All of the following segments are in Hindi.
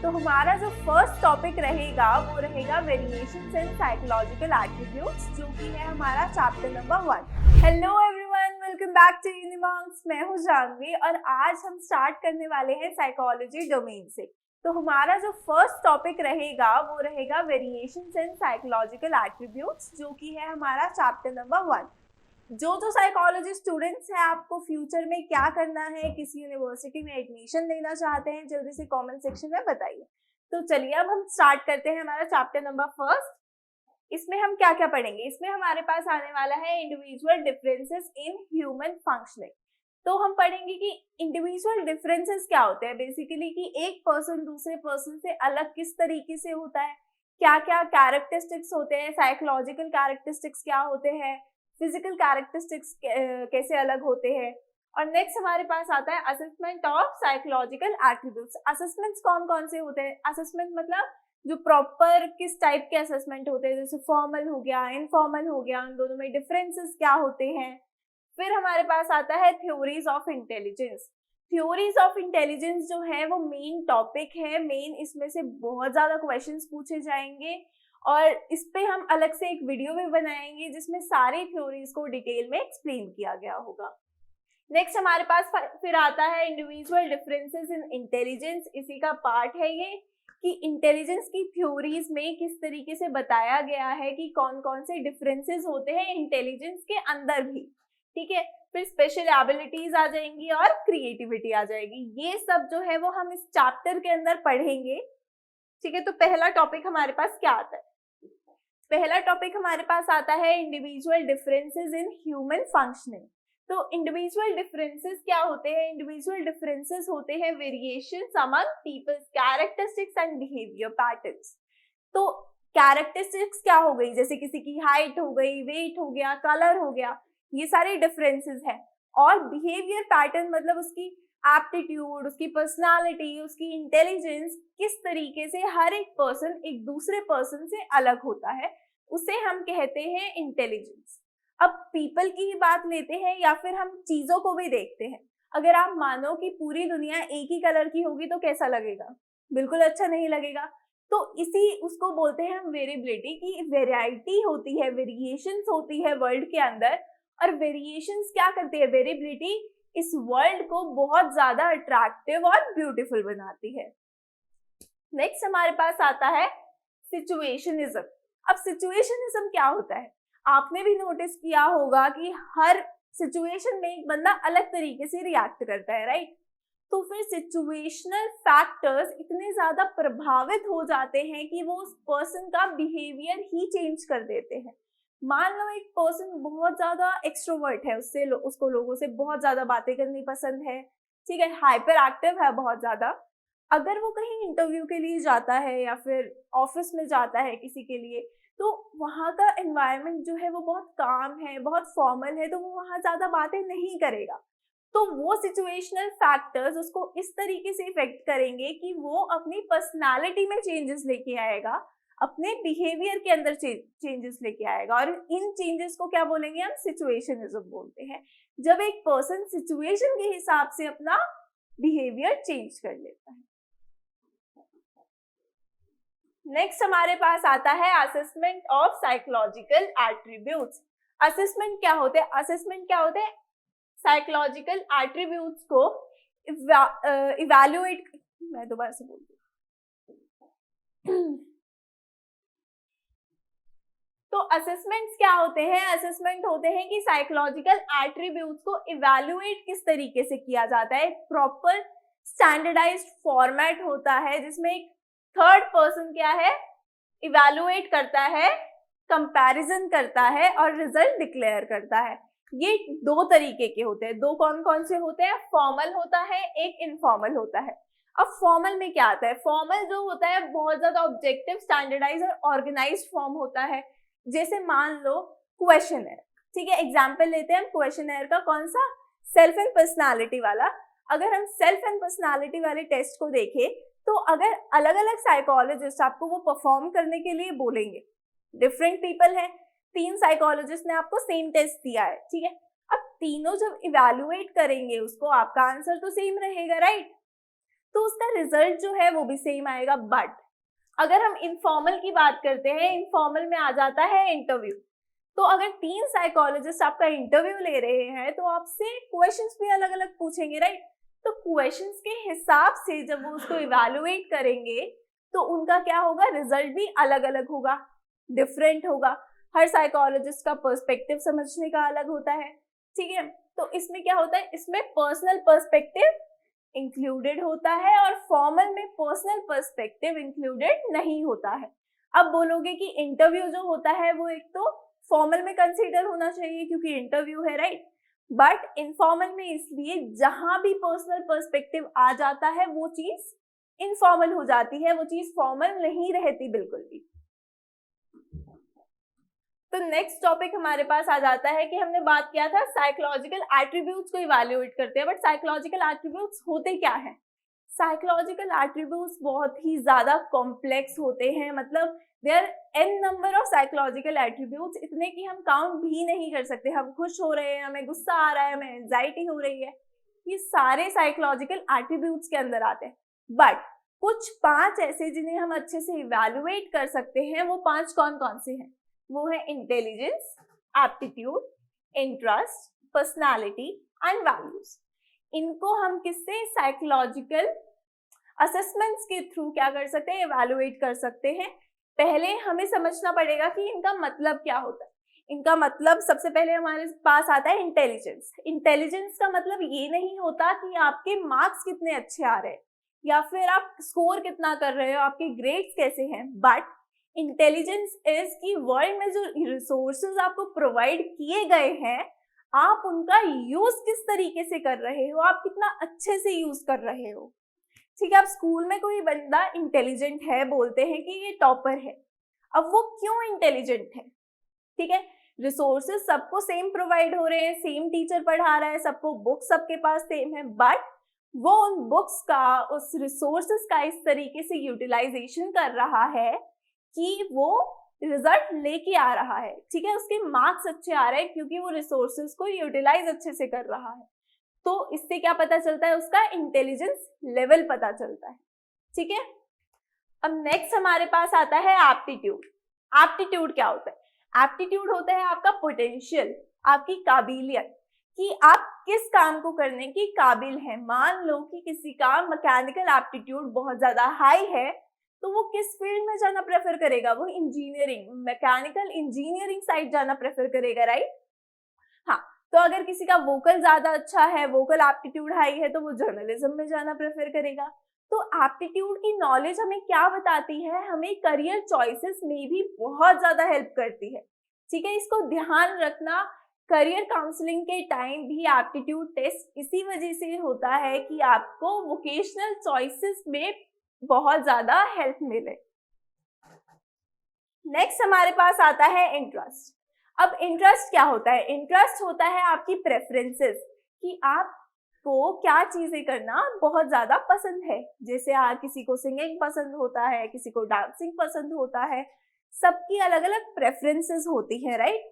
तो हमारा जो फर्स्ट टॉपिक रहेगा वो रहेगा वेरिएशंस इन साइकोलॉजिकल एट्रीब्यूट्स, जो कि है हमारा chapter number 1। Hello everyone, welcome back to Unimonks. मैं हूँ जानवी और आज हम स्टार्ट करने वाले हैं साइकोलॉजी डोमेन से। तो हमारा जो फर्स्ट टॉपिक रहेगा वो रहेगा वेरिएशंस इन साइकोलॉजिकल एट्रीब्यूट्स, जो कि है हमारा चैप्टर नंबर 1। जो साइकोलॉजी स्टूडेंट्स हैं, आपको फ्यूचर में क्या करना है, किसी यूनिवर्सिटी में एडमिशन लेना चाहते हैं, जल्दी से कमेंट सेक्शन में बताइए। तो चलिए अब हम स्टार्ट करते हैं हमारा चैप्टर नंबर 1। इसमें हम क्या क्या पढ़ेंगे? इसमें हमारे पास आने वाला है individual differences in human functioning. तो हम पढ़ेंगे कि इंडिविजुअल डिफरेंसेस क्या होते हैं, बेसिकली कि एक पर्सन दूसरे पर्सन से अलग किस तरीके से होता है, क्या क्या कैरेक्टरिस्टिक्स होते हैं, साइकोलॉजिकल कैरेक्टरिस्टिक्स क्या होते हैं, फिजिकल कैरेक्टरिस्टिक्स कैसे अलग होते हैं। और नेक्स्ट हमारे पास आता है assessment of psychological attributes. Assessments कौन कौन से होते हैं? असेसमेंट मतलब जो प्रॉपर किस टाइप के असेसमेंट होते हैं, जैसे फॉर्मल हो गया, इनफॉर्मल हो गया, उन दोनों में डिफरेंसेस क्या होते हैं। फिर हमारे पास आता है theories of intelligence. Theories of intelligence जो है वो मेन टॉपिक है, मेन इसमें से बहुत ज्यादा क्वेश्चंस पूछे जाएंगे और इस पे हम अलग से एक वीडियो भी बनाएंगे जिसमें सारी थ्योरीज को डिटेल में एक्सप्लेन किया गया होगा। नेक्स्ट हमारे पास फिर आता है इंडिविजुअल डिफरेंसेस इन इंटेलिजेंस। इसी का पार्ट है ये कि इंटेलिजेंस की थ्योरीज में किस तरीके से बताया गया है कि कौन कौन से डिफरेंसेस होते हैं इंटेलिजेंस के अंदर भी, ठीक है। फिर स्पेशल एबिलिटीज आ जाएंगी और क्रिएटिविटी आ जाएगी। ये सब जो है वो हम इस चैप्टर के अंदर पढ़ेंगे, ठीक है। तो पहला टॉपिक हमारे पास क्या आता है? पहला टॉपिक हमारे पास आता है individual differences in human functioning. तो इंडिविजुअल डिफरेंसेस क्या होते हैं? इंडिविजुअल डिफरेंसेस होते हैं variations among people's characteristics and behaviour patterns. तो कैरेक्टरिस्टिक्स क्या हो गई, जैसे किसी की हाइट हो गई, वेट हो गया, कलर हो गया, ये सारे डिफरेंसेस हैं। और बिहेवियर पैटर्न मतलब उसकी एप्टीट्यूड, उसकी पर्सनालिटी, उसकी इंटेलिजेंस, किस तरीके से हर एक पर्सन एक दूसरे पर्सन से अलग होता है, उसे हम कहते हैं इंटेलिजेंस। अब पीपल की ही बात लेते हैं या फिर हम चीजों को भी देखते हैं। अगर आप मानो कि पूरी दुनिया एक ही कलर की होगी तो कैसा लगेगा? बिल्कुल अच्छा नहीं लगेगा। तो इसी उसको बोलते हैं हम वेरिएबिलिटी, की वेराइटी होती है, वेरिएशंस होती है वर्ल्ड के अंदर। और वेरिएशंस क्या करती है? वेरिएबिलिटी इस वर्ल्ड को बहुत ज्यादा अट्रैक्टिव और ब्यूटीफुल बनाती है। नेक्स्ट हमारे पास आता है सिचुएशनिज्म। अब सिचुएशनिज्म क्या होता है? आपने भी नोटिस किया होगा कि हर सिचुएशन में एक बंदा अलग तरीके से रिएक्ट करता है, राइट? तो फिर सिचुएशनल फैक्टर्स इतने ज्यादा प्रभावित हो जाते हैं कि वो उस पर्सन का बिहेवियर ही चेंज कर देते हैं। मान लो एक पर्सन बहुत ज्यादा एक्सट्रोवर्ट है, उसको लोगों से बहुत ज्यादा बातें करनी पसंद है, ठीक है, हाइपर एक्टिव है बहुत ज्यादा। अगर वो कहीं इंटरव्यू के लिए जाता है या फिर ऑफिस में जाता है किसी के लिए, तो वहाँ का एनवायरनमेंट जो है वो बहुत काम है, बहुत फॉर्मल है, तो वो वहाँ ज्यादा बातें नहीं करेगा। तो वो सिचुएशनल फैक्टर्स उसको इस तरीके से इफेक्ट करेंगे कि वो अपनी पर्सनालिटी में चेंजेस लेके आएगा, अपने बिहेवियर के अंदर चेंजेस लेके आएगा। और इन चेंजेस को क्या बोलेंगे हम? सिचुएशनिज्म बोलते हैं। जब एक पर्सन सिचुएशन के हिसाब से अपना बिहेवियर चेंज कर लेता है। नेक्स्ट हमारे पास आता है assessment of psychological attributes. Assessment क्या होते हैं? असेसमेंट क्या होते हैं? साइकोलॉजिकल एट्रीब्यूट्स को इवैल्यूएट, मैं दोबारा से बोलती हूँ। तो असेसमेंट्स क्या होते हैं? असेसमेंट होते हैं कि साइकोलॉजिकल एट्रीब्यूट्स को इवैल्यूएट किस तरीके से किया जाता है। एक प्रॉपर स्टैंडर्डाइज्ड फॉर्मेट होता है जिसमें एक थर्ड पर्सन क्या है? इवैल्यूएट करता है, कंपैरिजन करता है और रिजल्ट डिक्लेयर करता है। ये दो तरीके के होते हैं। दो कौन कौन से होते हैं? फॉर्मल होता है, एक इनफॉर्मल होता है। अब फॉर्मल में क्या आता है? फॉर्मल जो होता है बहुत ज्यादा ऑब्जेक्टिव, स्टैंडर्डाइज और ऑर्गेनाइज्ड फॉर्म होता है। जैसे मान लो क्वेश्चनर, ठीक है, एग्जाम्पल लेते हैं हम क्वेश्चनर का। कौन सा? सेल्फ एंड पर्सनालिटी वाला। अगर हम सेल्फ एंड पर्सनालिटी वाले टेस्ट को देखें तो अगर अलग अलग साइकोलॉजिस्ट आपको वो परफॉर्म करने के लिए बोलेंगे, डिफरेंट पीपल हैं, 3 साइकोलॉजिस्ट ने आपको सेम टेस्ट दिया है, ठीक है, अब तीनों जब इवैल्यूएट करेंगे उसको, आपका आंसर तो सेम रहेगा, राइट? तो उसका रिजल्ट जो है वो भी सेम आएगा। बट अगर हम इनफॉर्मल की बात करते हैं, इनफॉर्मल में आ जाता है इंटरव्यू। तो अगर 3 साइकोलॉजिस्ट आपका इंटरव्यू ले रहे हैं तो आपसे क्वेश्चंस भी अलग अलग पूछेंगे, राइट? तो क्वेश्चंस के हिसाब से जब वो उसको इवैल्यूएट करेंगे तो उनका क्या होगा, रिजल्ट भी अलग अलग होगा, डिफरेंट होगा। हर साइकोलॉजिस्ट का पर्सपेक्टिव समझने का अलग होता है, ठीक है? तो इसमें क्या होता है, इसमें पर्सनल पर्सपेक्टिव इंक्लूडेड होता है और फॉर्मल में पर्सनल पर्सपेक्टिव इंक्लूडेड नहीं होता है। अब बोलोगे कि इंटरव्यू जो होता है वो एक तो फॉर्मल में कंसीडर होना चाहिए क्योंकि इंटरव्यू है, राइट? बट इनफॉर्मल में इसलिए जहां भी पर्सनल पर्सपेक्टिव आ जाता है वो चीज इनफॉर्मल हो जाती है, वो चीज फॉर्मल नहीं रहती बिल्कुल भी। तो नेक्स्ट टॉपिक हमारे पास आ जाता है कि हमने बात किया था साइकोलॉजिकल एट्रीब्यूट्स को इवैल्यूएट करते हैं, बट साइकोलॉजिकल एट्रीब्यूट्स होते क्या हैं? साइकोलॉजिकल एट्रीब्यूट्स बहुत ही ज्यादा कॉम्प्लेक्स होते हैं, मतलब there an number of psychological attributes, इतने कि हम काउंट भी नहीं कर सकते। हम खुश हो रहे हैं, हमें गुस्सा आ रहा है, हमें एंजाइटी हो रही है, ये सारे साइकोलॉजिकल एट्रीब्यूट्स के अंदर आते हैं। बट कुछ 5 ऐसे जिन्हें हम अच्छे से इवैल्यूएट कर सकते हैं, वो 5 कौन कौन से हैं? वो है intelligence, aptitude, interest, personality and values. इनको हम किससे, साइकोलॉजिकल असेसमेंट्स के थ्रू क्या कर सकते हैं, इवैल्यूएट कर सकते हैं। पहले हमें समझना पड़ेगा कि इनका मतलब क्या होता है। इनका मतलब सबसे पहले हमारे पास आता है इंटेलिजेंस। इंटेलिजेंस का मतलब ये नहीं होता कि आपके मार्क्स कितने अच्छे आ रहे हैं या फिर आप स्कोर कितना कर रहे हो, आपके ग्रेड्स कैसे हैं, बट इंटेलिजेंस इज कि वर्ल्ड में जो रिसोर्सेज आपको प्रोवाइड किए गए हैं, आप उनका यूज किस तरीके से कर रहे हो, आप कितना अच्छे से यूज कर रहे हो। ठीक है, अब स्कूल में कोई बंदा इंटेलिजेंट है, बोलते हैं कि ये टॉपर है। अब वो क्यों इंटेलिजेंट है? ठीक है, रिसोर्सेज सबको सेम प्रोवाइड हो रहे हैं, सेम टीचर पढ़ा रहा है, सबको बुक्स सबके पास सेम है, बट वो उन बुक्स का, उस रिसोर्सेज का इस तरीके से यूटिलाइजेशन कर रहा है कि वो रिजल्ट लेके आ रहा है। ठीक है, उसके मार्क्स अच्छे आ रहे हैं क्योंकि वो रिसोर्सेज को यूटिलाइज अच्छे से कर रहा है। तो इससे क्या पता चलता है, उसका इंटेलिजेंस लेवल पता चलता है। ठीक है, अब नेक्स्ट हमारे पास आता है एप्टीट्यूड। एप्टीट्यूड क्या होता है? एप्टीट्यूड होता है आपका पोटेंशियल, आपकी काबिलियत, कि आप किस काम को करने की काबिल हैं। मान लो कि किसी का मैकेनिकल एप्टीट्यूड बहुत ज्यादा हाई है, तो वो किस फील्ड में जाना प्रेफर करेगा? वो इंजीनियरिंग, मैकेनिकल इंजीनियरिंग साइड जाना प्रेफर करेगा, राइट? हाँ, तो अगर किसी का वोकल ज्यादा अच्छा है, वोकल एप्टीट्यूड हाई है, तो वो जर्नलिज्म में जाना प्रेफर करेगा। तो एप्टीट्यूड की नॉलेज हमें क्या बताती है? हमें करियर चॉइसेस में भी बहुत ज्यादा हेल्प करती है। ठीक है, इसको ध्यान रखना। करियर काउंसलिंग के टाइम भी एप्टीट्यूड टेस्ट इसी वजह से होता है कि आपको वोकेशनल चॉइसेस में बहुत ज्यादा हेल्प मिले। नेक्स्ट हमारे पास आता है इंटरेस्ट। अब इंटरेस्ट क्या होता है? इंटरेस्ट होता है आपकी प्रेफरेंसेस, कि आपको क्या चीजें करना बहुत ज्यादा पसंद है। जैसे किसी को सिंगिंग पसंद होता है, किसी को डांसिंग पसंद होता है, सबकी अलग अलग प्रेफरेंसेस होती है, राइट?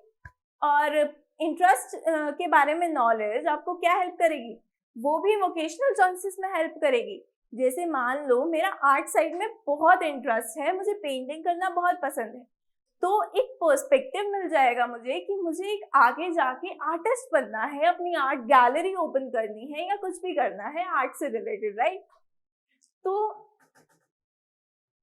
और इंटरेस्ट के बारे में नॉलेज आपको क्या हेल्प करेगी? वो भी वोकेशनल चॉइसेस में हेल्प करेगी। जैसे मान लो मेरा आर्ट साइड में बहुत इंटरेस्ट है, मुझे पेंटिंग करना बहुत पसंद है, तो एक पर्सपेक्टिव मिल जाएगा मुझे कि मुझे एक आगे जाके आर्टिस्ट बनना है, अपनी आर्ट गैलरी ओपन करनी है या कुछ भी करना है आर्ट से रिलेटेड, राइट? तो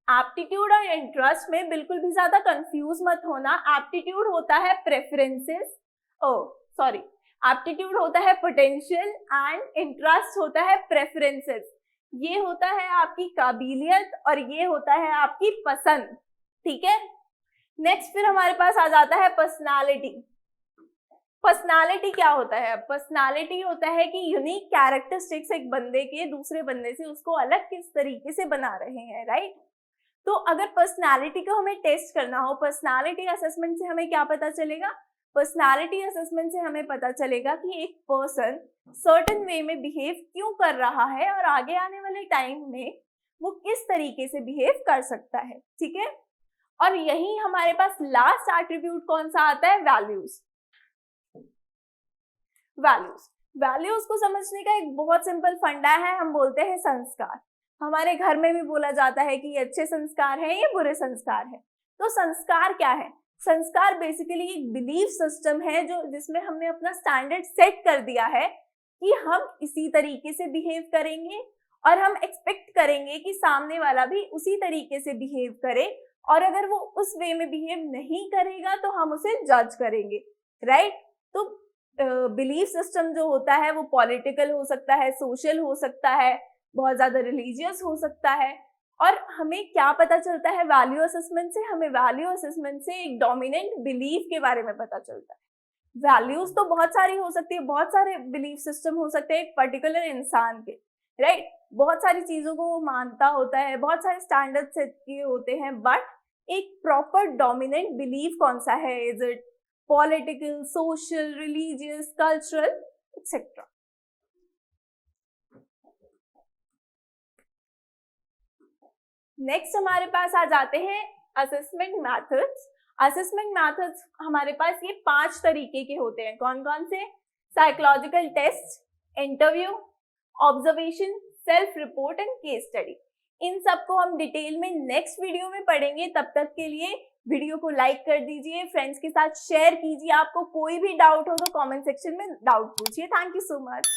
एप्टीट्यूड और इंटरेस्ट में बिल्कुल भी ज्यादा कंफ्यूज मत होना। एप्टीट्यूड होता है प्रेफरेंसेस, सॉरी, एप्टीट्यूड होता है पोटेंशियल एंड इंटरेस्ट होता है प्रेफरेंसेस। ये होता है आपकी काबिलियत और ये होता है आपकी पसंद। ठीक है, नेक्स्ट फिर हमारे पास आ जाता है पर्सनालिटी। पर्सनालिटी क्या होता है? पर्सनालिटी होता है कि यूनिक कैरेक्टरिस्टिक्स एक बंदे के दूसरे बंदे से उसको अलग किस तरीके से बना रहे हैं, राइट? तो अगर पर्सनालिटी को हमें टेस्ट करना हो, पर्सनालिटी असेसमेंट से हमें क्या पता चलेगा? पर्सनालिटी असेसमेंट से हमें पता चलेगा कि एक पर्सन सर्टेन वे में बिहेव क्यों कर रहा है और आगे आने वाले टाइम में वो किस तरीके से बिहेव कर सकता है। ठीक है, और यही हमारे पास लास्ट एट्रीब्यूट कौन सा आता है? वैल्यूज। वैल्यूज को समझने का एक बहुत सिंपल फंडा है, हम बोलते हैं संस्कार। हमारे घर में भी बोला जाता है कि ये अच्छे संस्कार हैं, ये बुरे संस्कार हैं। तो संस्कार क्या है? संस्कार बेसिकली एक बिलीफ सिस्टम है जो जिसमें हमने अपना स्टैंडर्ड सेट कर दिया है कि हम इसी तरीके से बिहेव करेंगे और हम एक्सपेक्ट करेंगे कि सामने वाला भी उसी तरीके से बिहेव करे, और अगर वो उस वे में बिहेव नहीं करेगा तो हम उसे जज करेंगे, राइट? तो बिलीफ सिस्टम जो होता है वो पॉलिटिकल हो सकता है, सोशल हो सकता है, बहुत ज्यादा रिलीजियस हो सकता है। और हमें क्या पता चलता है वैल्यू असेसमेंट से? हमें वैल्यू असेसमेंट से एक डोमिनेंट बिलीफ के बारे में पता चलता है। वैल्यूज तो बहुत सारी हो सकती है, बहुत सारे बिलीफ सिस्टम हो सकते हैं एक पर्टिकुलर इंसान के, राइट? बहुत सारी चीजों को वो मानता होता है, बहुत सारे स्टैंडर्ड सेट किए होते हैं, बट एक प्रॉपर डोमिनेंट बिलीफ कौन सा है? Is it political, social, religious, cultural, etcetera. Next हमारे पास आ जाते हैं असेसमेंट मैथड्स। असेसमेंट मैथड्स हमारे पास ये 5 तरीके के होते हैं। कौन कौन से? Psychological test, interview, observation, self report and case study. इन सबको हम डिटेल में नेक्स्ट वीडियो में पढ़ेंगे। तब तक के लिए वीडियो को लाइक कर दीजिए, फ्रेंड्स के साथ शेयर कीजिए। आपको कोई भी डाउट हो तो कमेंट सेक्शन में डाउट पूछिए। Thank you so much.